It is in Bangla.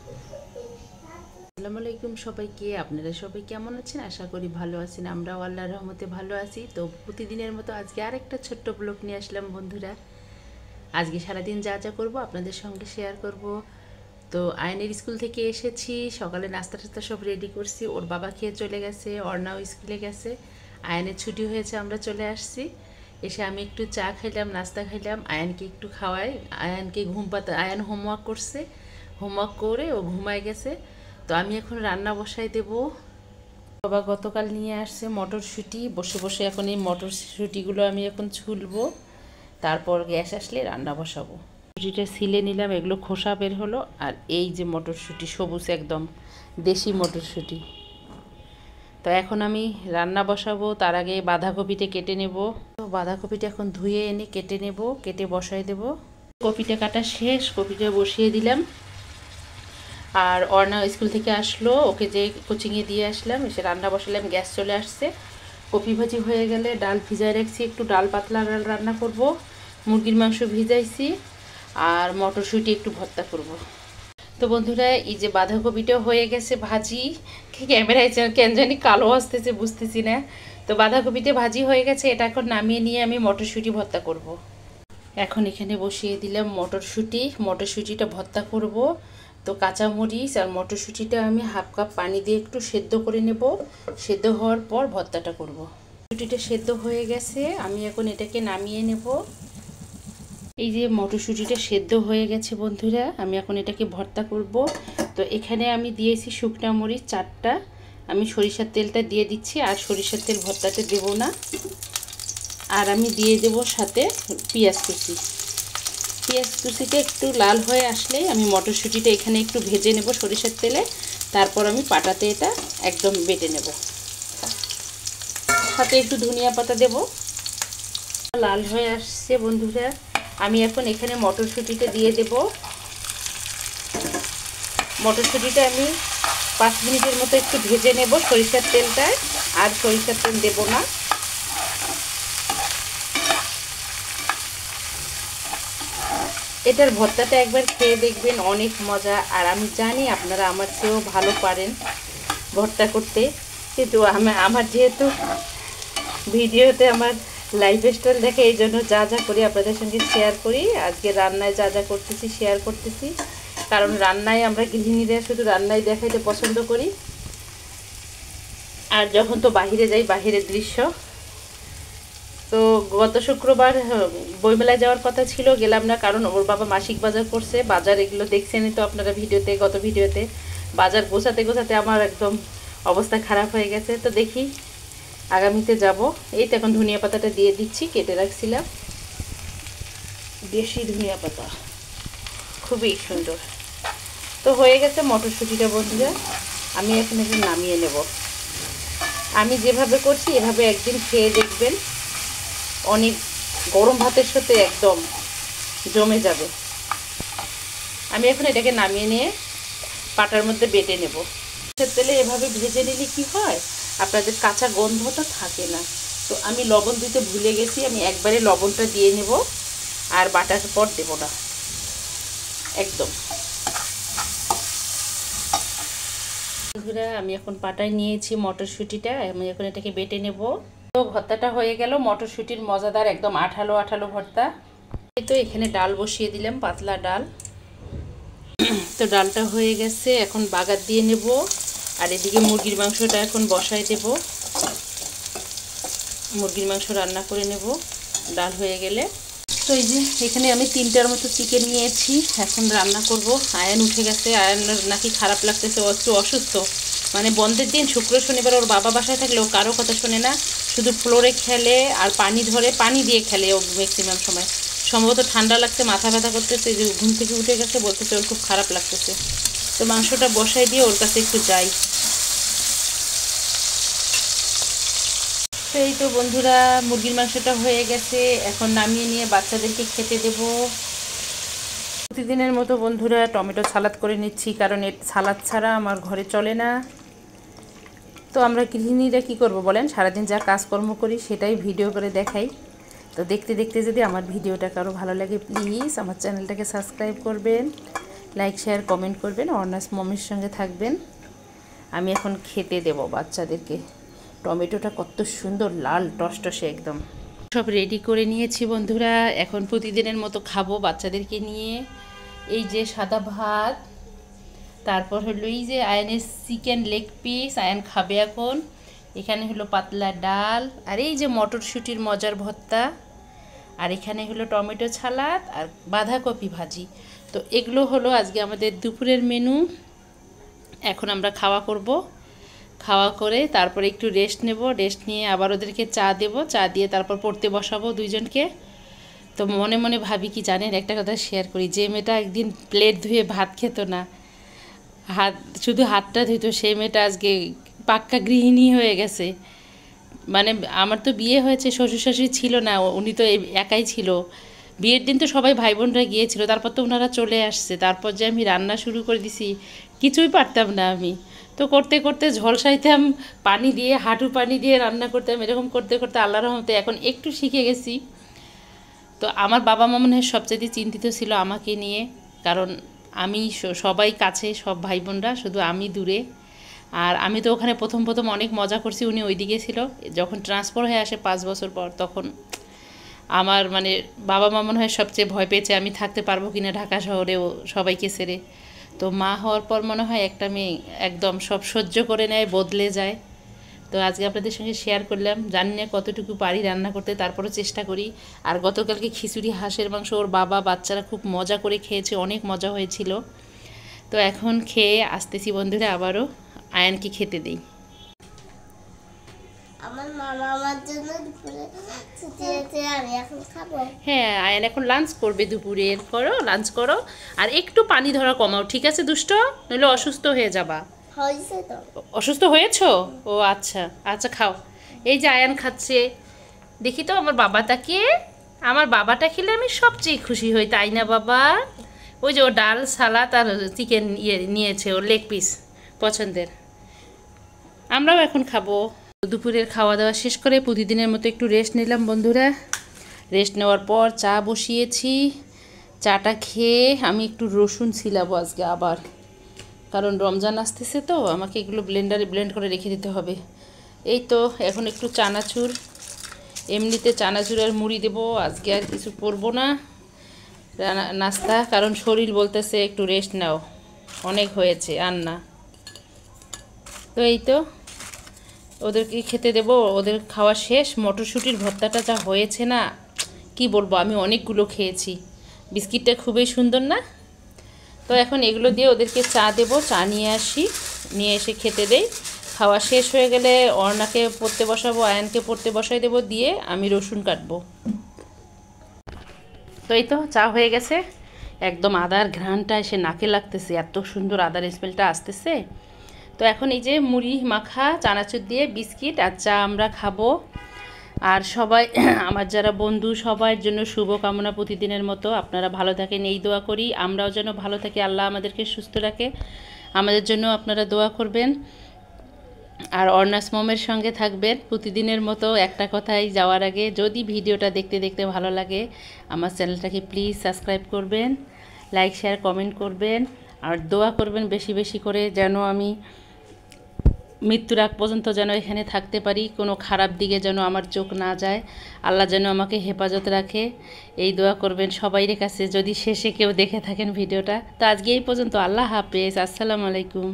আসসালামু আলাইকুম সবাইকে। আপনারা সবাই কেমন আছেন? আশা করি ভালো আছেন। আমরাও আল্লাহর রহমতে ভালো আছি। তো প্রতিদিনের মতো আজকে আরেকটা ছোট্ট ব্লগ নিয়ে আসলাম বন্ধুরা। আজকে সারাদিন যা যা করব আপনাদের সঙ্গে শেয়ার করব। তো আয়নের স্কুল থেকে এসেছি, সকালে নাস্তা টাস্তা সব রেডি করছি। ওর বাবা খেয়ে চলে গেছে, অর্ণাও স্কুলে গেছে। আয়নের ছুটি হয়েছে, আমরা চলে আসছি। এসে আমি একটু চা খাইলাম, নাস্তা খাইলাম, আয়ানকে একটু খাওয়াই। আয়ানকে ঘুম পাতা, আয়ান হোমওয়ার্ক করছে, হোমওয়ার্ক করে ও ঘুমায় গেছে। তো আমি এখন রান্না বসাই দেব। বাবা গতকাল নিয়ে আসছে মটরশুঁটি, বসে বসে এখন এই মটরশুঁটিগুলো আমি এখন ছুলবো, তারপর গ্যাস আসলে রান্না বসাবো। শুঁটিটা ছিলে নিলাম, এগুলো খোসা বের হলো। আর এই যে মটরশুঁটি, সবুজ একদম দেশি মটরশুঁটি। তো এখন আমি রান্না বসাবো। তার আগে বাঁধাকপিটা কেটে নেব। তো বাঁধাকপিটা এখন ধুয়ে এনে কেটে নেব, কেটে বসাই দেব। কপিটা কাটা শেষ, কপিটা বসিয়ে দিলাম। আর অর্ণা স্কুল থেকে আসলো, ওকে যে কোচিংয়ে দিয়ে আসলাম, এসে রান্না বসালাম, গ্যাস চলে আসছে। কপি ভাজি হয়ে গেলে ডাল ভিজাই রাখছি, একটু ডাল পাতলা ডাল রান্না করব। মুরগির মাংস ভিজাইছি, আর মটরশুঁটি একটু ভর্তা করব। তো বন্ধুরা, এই যে বাঁধাকপিটা হয়ে গেছে ভাজি। ক্যামেরায় কেন জানি কালো আসতেছে, বুঝতেছি না। তো বাঁধাকপিটা ভাজি হয়ে গেছে, এটা এখন নামিয়ে নিয়ে আমি মটরশুঁটি ভর্তা করব। এখন এখানে বসিয়ে দিলাম মটরশুঁটি, মটরশুঁটিটা ভর্তা করব। তো কাঁচামরিচ আর মটরশুঁটিটা আমি হাফ কাপ পানি দিয়ে একটু সেদ্ধ করে নেব। সেদ্ধ হওয়ার পর ভর্তাটা করব। মটরশুঁটিটা সেদ্ধ হয়ে গেছে, আমি এখন এটাকে নামিয়ে নেব। এই যে মটরশুঁটিটা সেদ্ধ হয়ে গেছে বন্ধুরা, আমি এখন এটাকে ভর্তা করব। তো এখানে আমি দিয়েছি শুকনা মরিচ 4টা। আমি সরিষার তেলটা দিয়ে দিচ্ছি, আর সরিষার তেল ভর্তাতে দেব না। আর আমি দিয়ে দেব সাথে পেঁয়াজ কুচি। পেঁয়াজ কুচিটা একটু লাল হয়ে আসলেই আমি মটরশুঁটিটা এখানে একটু ভেজে নেব সরিষার তেলে। তারপর আমি পাটাতে এটা একদম বেটে নেব। সাথে একটু ধনিয়া পাতা দেব। লাল হয়ে আসছে বন্ধুরা, আমি এখন এখানে মটরশুঁটিটা দিয়ে দেব। মটরশুঁটিটা আমি 5 মিনিটের মতো একটু ভেজে নেব সরিষার তেলটায়, আর সরিষার তেল দেব না। এটার ভর্তাটা একবার খেয়ে দেখবেন, অনেক মজা। আর আমি জানি আপনারা আমার চেয়েও ভালো পারেন ভর্তা করতে, কিন্তু আমার যেহেতু ভিডিওতে আমার লাইফস্টাইল দেখে, এই জন্য যা যা করি আপনাদের সঙ্গে শেয়ার করি। আজকে রান্নায় যা যা করতেছি শেয়ার করতেছি, কারণ রান্নায় আমরা গৃহিণীরা শুধু রান্নায় দেখাইতে পছন্দ করি। আর যখন তো বাহিরে যাই, বাহিরের দৃশ্য। তো গত শুক্রবার বইমেলায় যাওয়ার কথা ছিল, গেলাম না, কারণ ওর বাবা মাসিক বাজার করছে। বাজার এগুলো দেখছেনই তো আপনারা ভিডিওতে, গত ভিডিওতে। বাজার গোছাতে গোছাতে আমার একদম অবস্থা খারাপ হয়ে গেছে। তো দেখি আগামীতে যাব। এই তো এখন ধনিয়া পাতাটা দিয়ে দিচ্ছি, কেটে রাখছিলাম। দেশি ধনিয়া পাতা, খুবই সুন্দর। তো হয়ে গেছে মটরশুঁটিটা বন্ধুরা, আমি এখন একটু নামিয়ে নেব। আমি যেভাবে করছি এভাবে একদিন খেয়ে দেখবেন, অনেক গরম ভাতের সাথে একদম জমে যাবে। আমি এখন এটাকে নামিয়ে নিয়ে পাটার মধ্যে বেটে নেব। তেলে এভাবে ভেজে নিলে কি হয়, আপনাদের কাঁচা গন্ধটা থাকে না। তো আমি লবণ দিতে ভুলে গেছি, আমি একবারে লবণটা দিয়ে নেব, আর বাটার পর দেব না একদম। বন্ধুরা, আমি এখন পাটায় নিয়েছি মটরশুঁটিটা, আমি এখন এটাকে বেটে নেব। তো ভর্তাটা হয়ে গেল, মটরশুঁটির মজাদার একদম আঠালো আঠালো ভর্তা। তো এখানে ডাল বসিয়ে দিলাম, পাতলা ডাল। তো ডালটা হয়ে গেছে, এখন বাগার দিয়ে নেব। আর এদিকে মুরগির মাংসটা এখন বসাই দেব। মুরগির মাংস রান্না করে নেব ডাল হয়ে গেলে। তো এই যে এখানে আমি 3টার মতো চিকেন নিয়েছি, এখন রান্না করব। আয়ান উঠে গেছে, আয়ান নাকি খারাপ লাগতেছে, ও একটু অসুস্থ। মানে বন্ধের দিন শুক্র শনিবার ওর বাবা বাসায় থাকলে ও কারো কথা শোনে না, শুধু ফ্লোরে খেলে আর পানি ধরে, পানি দিয়ে খেলে ও ম্যাক্সিমাম সময়। সম্ভবত ঠান্ডা লাগছে, মাথা ব্যথা করতেছে, যে ঘুম থেকে উঠে গেছে, বলতেছে ওর খুব খারাপ লাগতেছে। তো মাংসটা বসাই দিয়ে ওর কাছে একটু যাই। তো এই তো বন্ধুরা, মুরগির মাংসটা হয়ে গেছে, এখন নামিয়ে নিয়ে বাচ্চাদেরকে খেতে দেব। প্রতিদিনের মতো বন্ধুরা টমেটো সালাদ করে নিচ্ছি, কারণ এর সালাদ ছাড়া আমার ঘরে চলে না। তো আমরা গৃহিণীরা কী করব বলেন, সারাদিন যা কাজকর্ম করি সেটাই ভিডিও করে দেখাই। তো দেখতে দেখতে যদি আমার ভিডিওটা কারো ভালো লাগে, প্লিজ আমার চ্যানেলটাকে সাবস্ক্রাইব করবেন, লাইক শেয়ার কমেন্ট করবেন, অর্নাস মমের সঙ্গে থাকবেন। আমি এখন খেতে দেব বাচ্চাদেরকে। টমেটোটা কত সুন্দর লাল টসটসে একদম। সব রেডি করে নিয়েছি বন্ধুরা, এখন প্রতিদিনের মতো খাবো বাচ্চাদেরকে নিয়ে। এই যে সাদা ভাত, তারপর হলো এই যে আয়নের চিকেন লেগ পিস, আয়ন খাবে এখন। এখানে হলো পাতলা ডাল, আর এই যে মটরশুঁটির মজার ভর্তা, আর এখানে হলো টমেটো সালাদ আর বাঁধাকপি ভাজি। তো এগুলো হলো আজকে আমাদের দুপুরের মেনু। এখন আমরা খাওয়া করব, খাওয়া করে তারপরে একটু রেস্ট নেব, রেস্ট নিয়ে আবার ওদেরকে চা দেব, চা দিয়ে তারপর পড়তে বসাবো দুইজনকে। তো মনে মনে ভাবি কি জানেন, একটা কথা শেয়ার করি, যে মেয়েটা একদিন প্লেট ধুয়ে ভাত খেত না, শুধু হাতটা ধুইতো, সেই মেয়েটা আজকে পাক্কা গৃহিণী হয়ে গেছে। মানে আমার তো বিয়ে হয়েছে, শ্বশুর শাশুড়ি ছিল না, উনি তো একাই ছিল। বিয়ের দিন তো সবাই ভাই বোনরা গিয়েছিল, তারপর তো ওনারা চলে আসছে। তারপর যে আমি রান্না শুরু করে দিছি, কিছুই পারতাম না আমি। তো করতে করতে ঝলসাইতাম, পানি দিয়ে, হাঁটু পানি দিয়ে রান্না করতাম। এরকম করতে করতে আল্লাহর রহমতে এখন একটু শিখে গেছি। তো আমার বাবা মা মনে হয় সবচেয়ে চিন্তিত ছিল আমাকে নিয়ে, কারণ আমি সবাই কাছে, সব ভাই বোনরা, শুধু আমি দূরে। আর আমি তো ওখানে প্রথম প্রথম অনেক মজা করছি, উনি ওইদিকে ছিল। যখন ট্রান্সফার হয়ে আসে 5 বছর পর, তখন আমার মানে বাবা মা মনে হয় সবচেয়ে ভয় পেয়েছে আমি থাকতে পারবো কিনা ঢাকা শহরেও সবাইকে ছেড়ে। তো মা হওয়ার পর মনে হয় একটা মেয়ে একদম সব সহ্য করে নেয়, বদলে যায়। তো আজকে আপনাদের সঙ্গে শেয়ার করলাম, জানি না কতটুকু পারি রান্না করতে, তারপরও চেষ্টা করি। আর গতকালকে খিচুড়ি, হাঁসের মাংস ওর বাবা বাচ্চারা খুব মজা করে খেয়েছে, অনেক মজা হয়েছিল। তো এখন খেয়ে আসতেছি বন্ধুরা, আবারও আয়ানকে খেতে দিই। আমার মামা আমার জন্য দুপুরে ছুটিতে আমি এখন খাবো। হ্যাঁ, আয়ান এখন লাঞ্চ করবে, দুপুরের করো, লাঞ্চ করো। আর একটু পানি ধরা কমাও, ঠিক আছে দুষ্ট, নইলে অসুস্থ হয়ে যাবা। হয়েছে তো। অসুস্থ হয়েছো? ও আচ্ছা আচ্ছা, খাও। এই যে আয়ান খাচ্ছে, দেখি তো আমার বাবাটাকে। আমার বাবাটা খেলে আমি সবচেয়ে খুশি হই, তাই না বাবা? ওই যে ও ডাল, সালাদ আর চিকেন নিয়েছে, ওর লেগ পিস পছন্দের। আমরাও এখন খাবো। দুপুরের খাওয়া দাওয়া শেষ করে প্রতিদিনের মতো একটু রেস্ট নিলাম বন্ধুরা। রেস্ট নেওয়ার পর চা বসিয়েছি। চাটা খেয়ে আমি একটু রসুন ছিলাবো আজকে আবার, কারণ রমজান আসতেছে তো, আমাকে এগুলো ব্লেন্ডারে ব্লেন্ড করে রেখে দিতে হবে। এই তো এখন একটু চানাচুর, এমনিতে চানাচুর আর মুড়ি দেবো, আজকে আর কিছু করবো না নাস্তা, কারণ শরীর বলতেছে একটু রেস্ট নাও, অনেক হয়েছে আর না। তো এই তো ওদেরকে খেতে দেব, ওদের খাওয়া শেষ। মটরশুঁটির ভর্তাটা যা হয়েছে না, কি বলবো, আমি অনেকগুলো খেয়েছি। বিস্কিটটা খুবই সুন্দর না? তো এখন এগুলো দিয়ে ওদেরকে চা দেব, চা নিয়ে আসি, নিয়ে এসে খেতে দেই। খাওয়া শেষ হয়ে গেলে অর্ণাকে পড়তে বসাবো, আয়ানকে পড়তে বসাই দেবো, দিয়ে আমি রসুন কাটবো। তো এই তো চা হয়ে গেছে, একদম আদার ঘ্রাণটা এসে নাকে লাগতেছে, এত সুন্দর আদার স্মেলটা আসতেছে। তো এখন এই যে মুড়ি মাখা চানাচুর দিয়ে বিস্কিট আর চা আমরা খাবো। আর সবাই আমার যারা বন্ধু, সবার জন্য শুভকামনা প্রতিদিনের মতো। আপনারা ভালো থাকেন এই দোয়া করি, আমরাও যেন ভালো থাকি, আল্লাহ আমাদেরকে সুস্থ রাখে, আমাদের জন্য আপনারা দোয়া করবেন। আর অর্নাস মমের সঙ্গে থাকবেন প্রতিদিনের মতো। একটা কথাই যাওয়ার আগে, যদি ভিডিওটা দেখতে দেখতে ভালো লাগে, আমার চ্যানেলটাকে প্লিজ সাবস্ক্রাইব করবেন, লাইক শেয়ার কমেন্ট করবেন, আর দোয়া করবেন বেশি বেশি করে, যেন আমি মৃত্যুর আগ পর্যন্ত যেন এখানে থাকতে পারি, কোনো খারাপ দিকে যেন আমার চোখ না যায়, আল্লাহ যেন আমাকে হেফাজত রাখে, এই দোয়া করবেন সবাইয়ের কাছে, যদি শেষে কেউ দেখে থাকেন ভিডিওটা। তো আজকে এই পর্যন্ত, আল্লাহ হাফেজ, আসসালামু আলাইকুম।